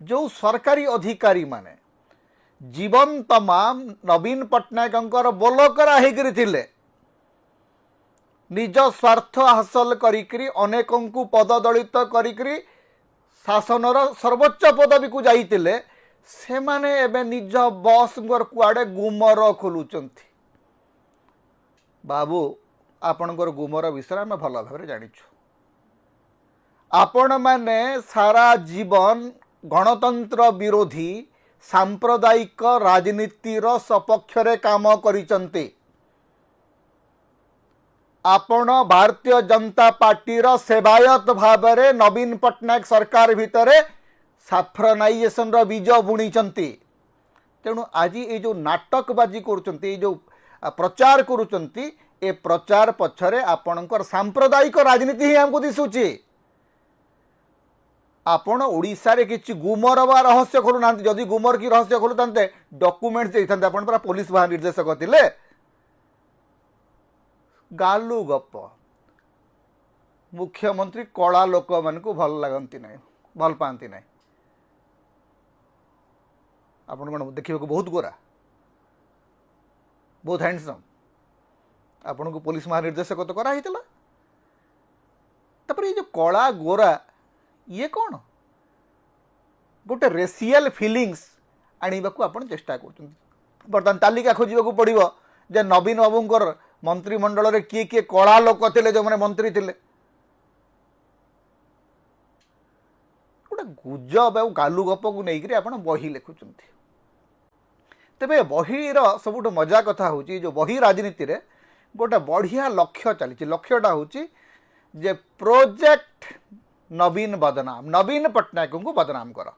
जो सरकारी अधिकारी माने जीवन तमाम नवीन पट्टनायक बोलकरा होते निज स्वार्थ हासिल करी अनेकों पद दलित करी शासनर सर्वोच्च पदवी को जाइतिले से माने एबे निज बस कुआडे गुमर खोलुचंती। बाबू आपणकर गुमर विषय आम भल भाव जानिछु। आपण माने सारा जीवन गणतंत्र विरोधी सांप्रदायिक राजनीतिर सपक्षरे काम करिचंती। आपण भारतीय जनता पार्टीर सेवायत भावरे नवीन पट्टनायक सरकार भितरे साफ्रनाइजेशन बीज बुणीचंती। तेणु आज ये जो नाटकबाजी करुचंती, जो प्रचार करुचंती, ए प्रचार पछरे आपणकर सांप्रदायिक राजनीति ही हमको दिसुची। आपण ओडिशा रे किछि गुमर बा रहस्य खोलुना, जदि गुमर की रहस्य खोलुतांते डॉक्यूमेंट्स देइथांते। आपण परा पुलिस महानिर्देशक थिले। गालू गप मुख्यमंत्री कला लोक मान को भल लगती ना, भल पाती ना। आपण कौन देखा बहुत गोरा, बहुत हैंडसम। आपण को पुलिस महानिर्देशक तो कराई ये जो कला गोरा ये कौन गोटे रेसियल फिलिंग्स आने को आप चेष्टा कर बर्तमान तालिका खोजा पड़ो जे नवीन बाबूंकर मंत्रिमंडल रे किए किए कला लोक थे जो मैंने मंत्री थे। गोटे गुजब आ गालू गप को लेकर आप बही लिखुंट। तेरे बहीर सबुठ मजा कथा हूँ जो बही राजनीति रे गोटे बढ़िया लक्ष्य चली। लक्ष्यटा हूँ जे प्रोजेक्ट नवीन बदनाम, नवीन पट्टनायक को बदनाम कर।